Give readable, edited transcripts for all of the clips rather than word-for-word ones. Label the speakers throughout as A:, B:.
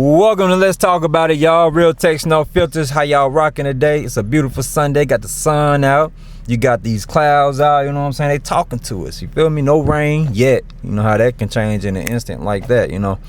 A: Welcome to Let's Talk About It, y'all. Real text, no filters. How y'all rocking today? It's a beautiful Sunday. Got the sun out. You got these clouds out, you know what I'm saying? They talking to us, you feel me? No rain yet. You know how that can change in an instant like that, you know?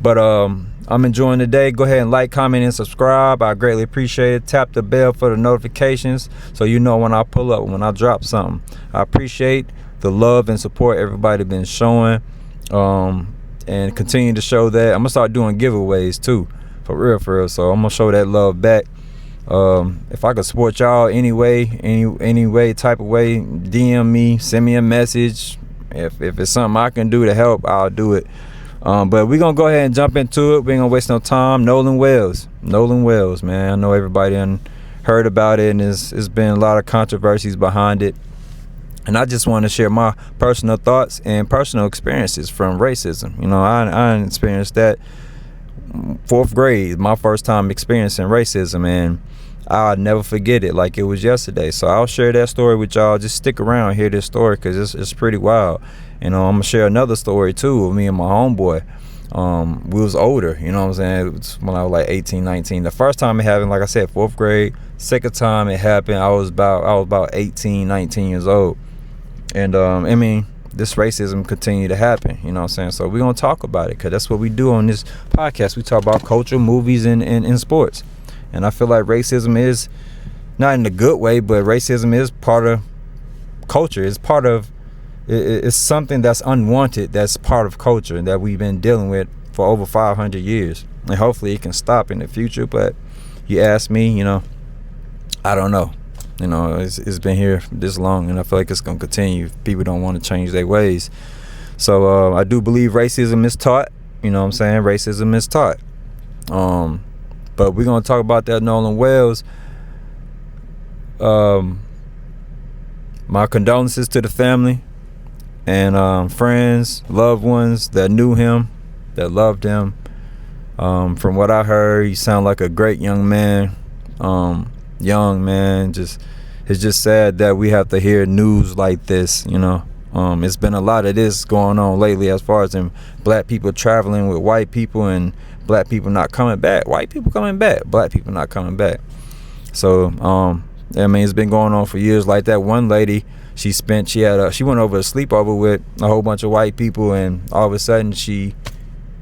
A: But I'm enjoying the day. Go ahead and like, comment, and subscribe. I greatly appreciate it. Tap the bell for the notifications so you know when I pull up, when I drop something. I appreciate the love and support everybody been showing. And continue to show that. I'm gonna start doing giveaways too, for real. So I'm gonna show that love back. If I could support y'all any way, type of way, DM me, send me a message. If it's something I can do to help, I'll do it. But we're gonna go ahead and jump into it. We ain't gonna waste no time. Nolan Wells, man. I know everybody done heard about it, and it's been a lot of controversies behind it. And I just want to share my personal thoughts and personal experiences from racism. You know, I experienced that 4th grade, my first time experiencing racism, and I'll never forget it like it was yesterday. So I'll share that story with y'all. Just stick around, hear this story, because it's pretty wild. You know, I'm going to share another story too with me and my homeboy. We was older, you know what I'm saying? It was when I was like 18, 19. The first time it happened, like I said, 4th grade. Second time it happened, I was about 18, 19 years old. And I mean, this racism continue to happen, you know what I'm saying? So we're going to talk about it, because that's what we do on this podcast. We talk about culture, movies, and sports. And I feel like racism is, not in a good way, but racism is part of culture. It's part of, it's something that's unwanted, that's part of culture, and that we've been dealing with for over 500 years. And hopefully it can stop in the future, but you ask me, you know, I don't know. You know, it's been here this long, and I feel like it's going to continue if people don't want to change their ways. So I do believe racism is taught. You know what I'm saying? Racism is taught. But we're going to talk about that Nolan Wells. My condolences to the family and friends, loved ones that knew him, that loved him. From what I heard, he sounded like a great young man. It's just sad that we have to hear news like this, you know. It's been a lot of this going on lately, as far as in black people traveling with white people and black people not coming back. White people coming back, black people not coming back. So I mean, it's been going on for years like that. One lady, she went over a sleepover with a whole bunch of white people, and all of a sudden she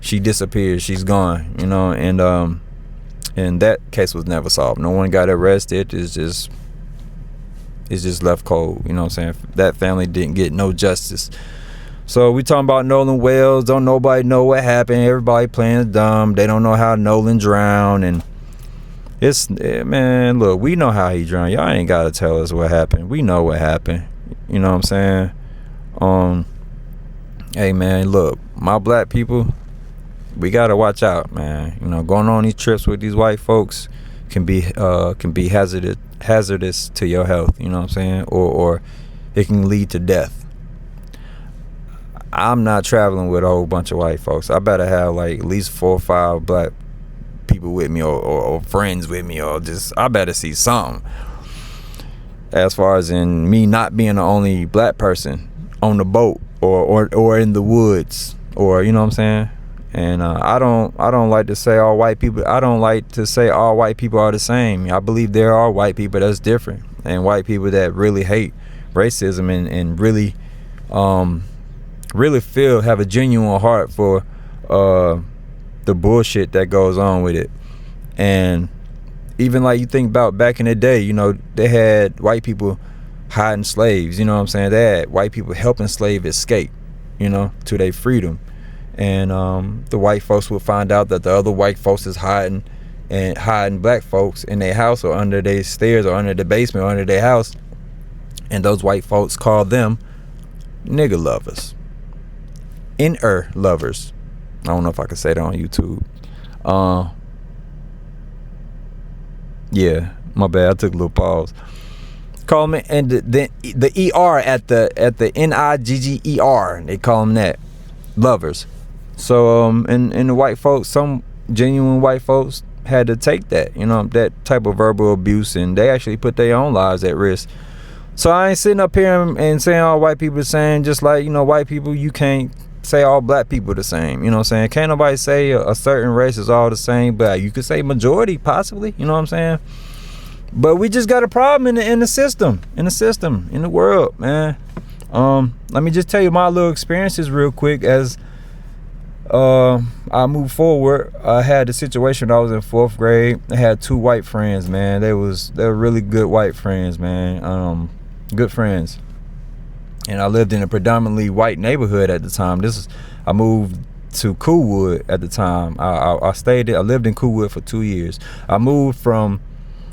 A: disappeared. She's gone, you know. And that case was never solved. No one got arrested. It's just left cold. You know what I'm saying? That family didn't get no justice. So we talking about Nolan Wells. Don't nobody know what happened. Everybody playing dumb. They don't know how Nolan drowned. And man, look, we know how he drowned. Y'all ain't got to tell us what happened. We know what happened. You know what I'm saying? Hey, man, look, my black people, we gotta watch out, man. You know, going on these trips with these white folks can be hazardous to your health. You know what I'm saying? Or it can lead to death. I'm not traveling with a whole bunch of white folks. I better have like at least 4 or 5 black people with me, or friends with me, or just I better see something. As far as in me not being the only black person on the boat or in the woods, or you know what I'm saying? And I don't like to say all white people. I don't like to say all white people are the same. I believe there are white people that's different, and white people that really hate racism and really have a genuine heart for the bullshit that goes on with it. And even like you think about back in the day, you know, they had white people hiding slaves. You know what I'm saying? They had white people helping slaves escape, you know, to their freedom. And the white folks would find out that the other white folks is hiding black folks in their house, or under their stairs, or under the basement, or under their house. And those white folks called them nigger lovers, N-er lovers. I don't know if I can say that on YouTube. Yeah, my bad. I took a little pause. Call them, and the ER at the NIGGER, they call them that, lovers. So and the white folks, some genuine white folks had to take that, you know, that type of verbal abuse, and they actually put their own lives at risk. So I ain't sitting up here and saying all white people are saying, just like, you know, white people, you can't say all black people the same. You know what I'm saying? Can't nobody say a certain race is all the same, but you could say majority possibly. You know what I'm saying? But we just got a problem in the system, in the world, man. Let me just tell you my little experiences real quick as I moved forward. I had the situation when I was in 4th grade. I had 2 white friends, man. They were really good white friends, man. Good friends. And I lived in a predominantly white neighborhood at the time. I moved to Coolwood at the time. I lived in Coolwood for 2 years. I moved from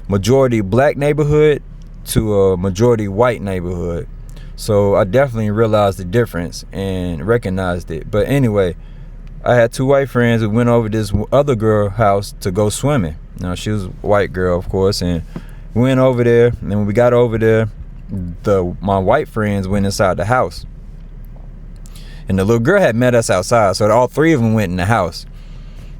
A: majority black neighborhood to a majority white neighborhood. So I definitely realized the difference and recognized it. But anyway, I had 2 white friends who went over this other girl house to go swimming. Now, she was a white girl, of course, and we went over there. And when we got over there, my white friends went inside the house. And the little girl had met us outside, so all 3 of them went in the house.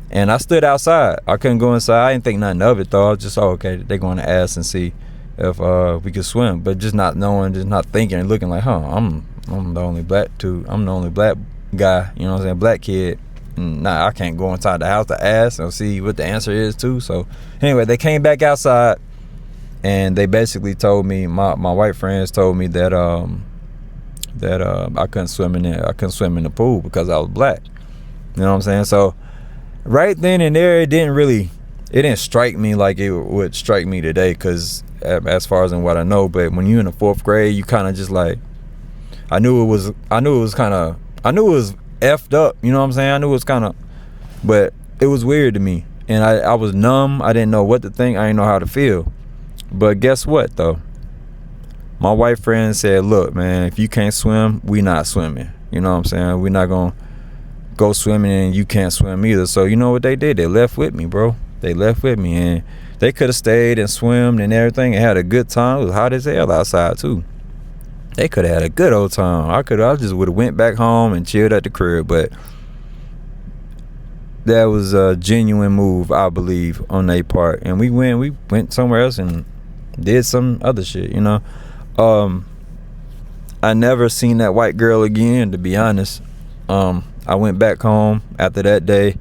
A: And I stood outside. I couldn't go inside. I didn't think nothing of it, though. I was just, okay, they're going to ask and see if we could swim. But just not knowing, just not thinking and looking like, I'm the only black guy, you know what I'm saying, black kid. Nah, I can't go inside the house to ask and see what the answer is too. So anyway, they came back outside and they basically told me, my white friends told me that I couldn't swim in there. I couldn't swim in the pool because I was black. You know what I'm saying? So right then and there, it didn't strike me like it would strike me today, because as far as in what I know, but when you're in the 4th grade, you kind of just like, I knew it was effed up, you know what I'm saying? I knew it was kind of, but it was weird to me, and I was numb. I didn't know what to think. I didn't know how to feel. But guess what though? My white friend said, look, man, if you can't swim, we not swimming. You know what I'm saying? We're not gonna go swimming and you can't swim either. So you know what they did? They left with me, bro. They left with me, and they could have stayed and swam and everything and had a good time. It was hot as hell outside too. They could have had a good old time. I just would have went back home and chilled at the crib. But that was a genuine move, I believe, on their part. And we went somewhere else and did some other shit, you know. I never seen that white girl again, to be honest. I went back home after that day,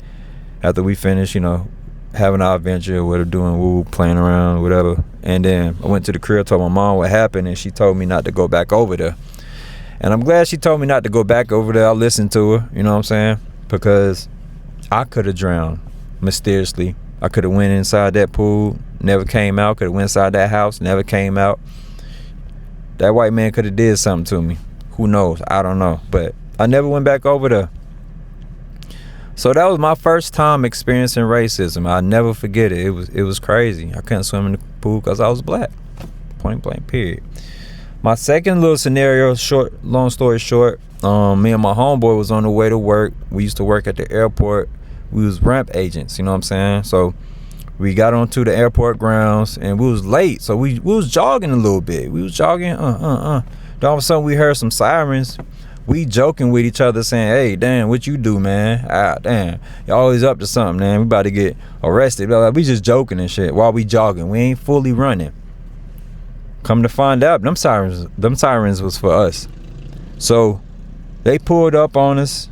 A: after we finished, you know, having our adventure, doing playing around, whatever. And then I went to the crib, told my mom what happened, and she told me not to go back over there. And I'm glad she told me not to go back over there. I listened to her, you know what I'm saying? Because I could have drowned mysteriously. I could have went inside that pool, never came out. Could have went inside that house, never came out. That white man could have did something to me. Who knows? I don't know. But I never went back over there. So that was my first time experiencing racism. I'll never forget it. It was crazy. I couldn't swim in the pool because I was black. Point blank, period. My second little scenario, long story short, me and my homeboy was on the way to work. We used to work at the airport. We was ramp agents, you know what I'm saying? So we got onto the airport grounds and we was late. So we was jogging a little bit. We was jogging, Then all of a sudden we heard some sirens. We joking with each other saying, hey, damn, what you do, man? Ah, damn, you always up to something, man. We about to get arrested. We just joking and shit while we jogging. We ain't fully running. Come to find out, them sirens was for us. So they pulled up on us.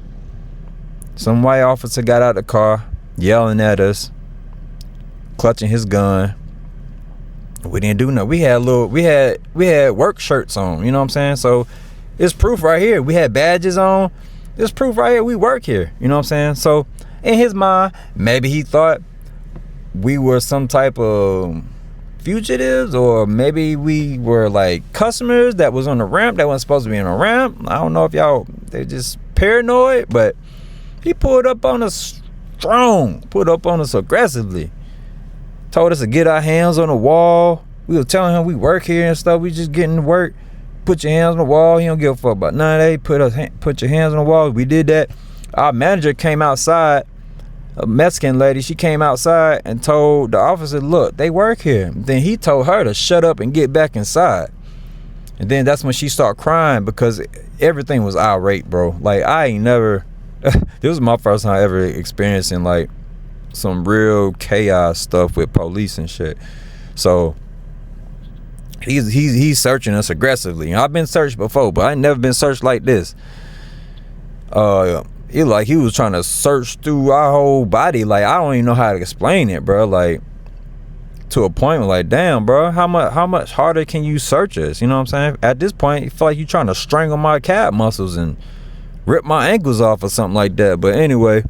A: Some white officer got out the car, yelling at us, clutching his gun. We didn't do nothing. We had work shirts on, you know what I'm saying? So it's proof right here. We had badges on. There's proof right here. We work here. You know what I'm saying? So in his mind, maybe he thought we were some type of fugitives, or maybe we were like customers that was on the ramp that wasn't supposed to be on a ramp. I don't know if they just paranoid, but he pulled up on us strong, pulled up on us aggressively, told us to get our hands on the wall. We were telling him we work here and stuff. We just getting to work. Put your hands on the wall. He don't give a fuck about none of that. Put your hands on the wall. We did that. Our manager came outside, a Mexican lady. She came outside and told the officer, look, they work here. Then he told her to shut up and get back inside. And then that's when she started crying because everything was irate, bro. Like, I ain't never, this was my first time ever experiencing like some real chaos stuff with police and shit. So he's searching us aggressively. You know, I've been searched before, but I ain't never been searched like this. he was trying to search through our whole body. Like, I don't even know how to explain it, bro. Like, to a point where, like, damn, bro, how much harder can you search us? You know what I'm saying? At this point, you feel like you trying to strangle my calf muscles and rip my ankles off or something like that. But anyway,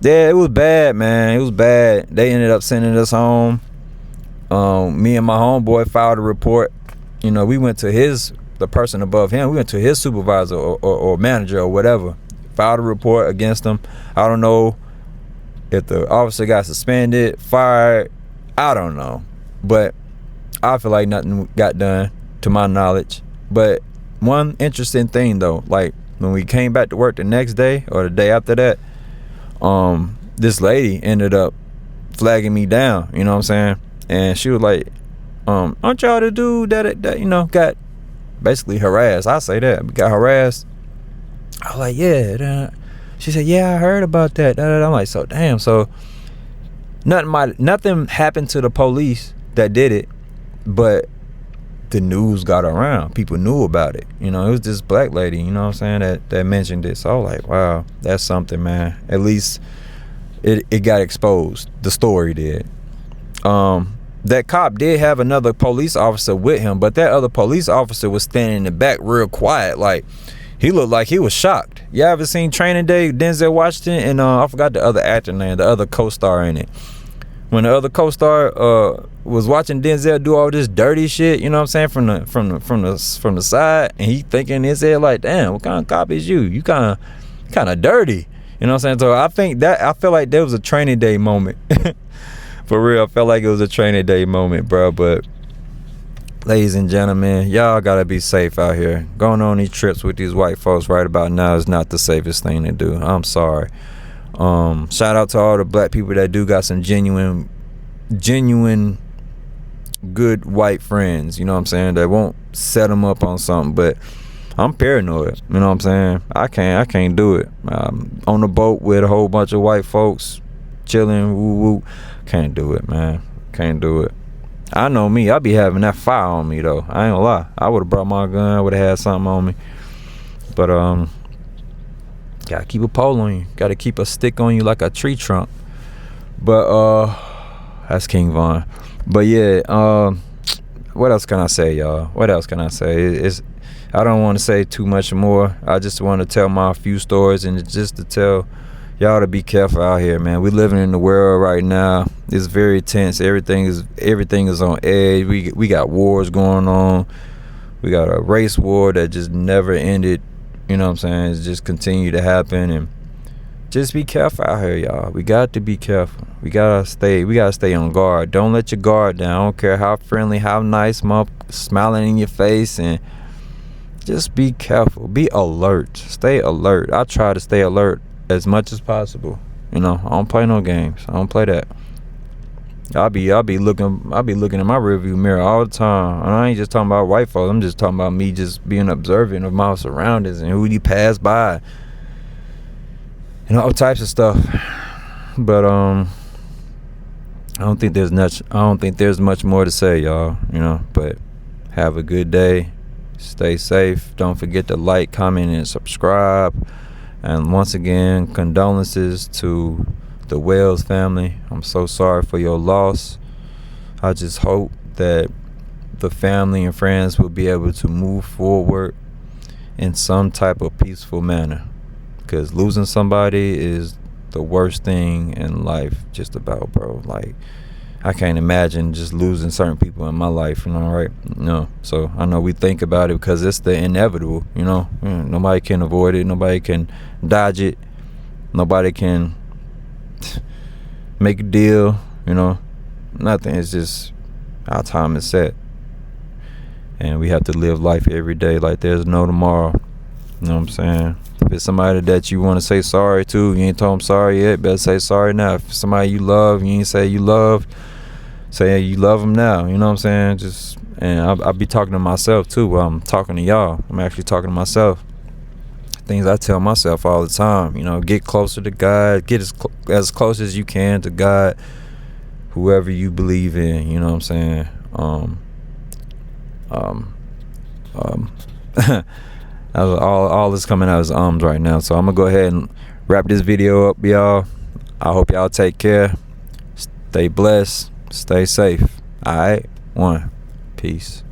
A: yeah, it was bad, man. It was bad. They ended up sending us home. Me and my homeboy filed a report. You know, we went to the person above him. We went to his supervisor or manager or whatever. Filed a report against him. I don't know if the officer got suspended, fired. I don't know. But I feel like nothing got done to my knowledge. But one interesting thing though, like when we came back to work the next day or the day after that, this lady ended up flagging me down, you know what I'm saying? And she was like, aren't y'all the dude that you know got basically harassed? I say that, we got harassed. I was like, yeah. She said, yeah, I heard about that. I'm like, so damn. So nothing happened to the police that did it, but the news got around. People knew about it. You know, it was this black lady, you know what I'm saying, that mentioned it. So I was like, wow, that's something, man. At least it got exposed. The story did. That cop did have another police officer with him, but that other police officer was standing in the back real quiet. Like, he looked like he was shocked. You ever seen Training Day, Denzel Washington, and I forgot the other actor name, the other co-star in it. When the other co-star was watching Denzel do all this dirty shit, you know what I'm saying, from the side, and he thinking in his head like, damn, what kind of cop is you? You kind of dirty, you know what I'm saying? So I feel like there was a Training Day moment. For real, I felt like it was a Training Day moment, bro. But ladies and gentlemen, y'all gotta be safe out here. Going on these trips with these white folks right about now is not the safest thing to do. I'm sorry. Shout out to all the black people that do got some genuine good white friends, you know what I'm saying, that won't set them up on something. But I'm paranoid, you know what I'm saying. I can't do it. On the boat with a whole bunch of white folks chilling, woo. Can't do it, man. Can't do it. I know me. I be having that fire on me though. I ain't gonna lie. I would have brought my gun. I would have had something on me. But gotta keep a pole on you. Gotta keep a stick on you like a tree trunk. But that's King Von. But yeah. What else can I say, y'all? What else can I say? I don't want to say too much more. I just want to tell my few stories and just to tell y'all to be careful out here, man. We living in the world right now. It's very tense. Everything is on edge. We got wars going on. We got a race war that just never ended. You know what I'm saying? It's just continue to happen, and just be careful out here, y'all. We got to be careful. We gotta stay on guard. Don't let your guard down. I don't care how friendly, how nice, smiling in your face, and just be careful. Be alert. Stay alert. I try to stay alert as much as possible. You know, I don't play no games. I don't play that. I'll be looking in my rearview mirror all the time. And I ain't just talking about white folks. I'm just talking about me just being observant of my surroundings and who you pass by and all types of stuff. But I don't think there's much more to say, y'all. You know, but have a good day. Stay safe. Don't forget to like, comment, and subscribe. And once again, condolences to the Wells family. I'm so sorry for your loss. I just hope that the family and friends will be able to move forward in some type of peaceful manner, because losing somebody is the worst thing in life, just about, bro. Like, I can't imagine just losing certain people in my life, you know, right? No. So I know we think about it because it's the inevitable, you know. Nobody can avoid it. Nobody can dodge it. Nobody can make a deal, you know. Nothing. It's just our time is set. And we have to live life every day like there's no tomorrow. You know what I'm saying? If it's somebody that you want to say sorry to, you ain't told them sorry yet, better say sorry now. If it's somebody you love, you ain't say you love, say you love them now. You know what I'm saying? And I'll be talking to myself too while I'm talking to y'all. I'm actually talking to myself. Things I tell myself all the time, you know, get closer to God, get as close as you can to God, whoever you believe in, you know what I'm saying? All this coming out as ums right now, so I'm gonna go ahead and wrap this video up, y'all. I hope y'all take care. Stay blessed. Stay safe. All right. One. Peace.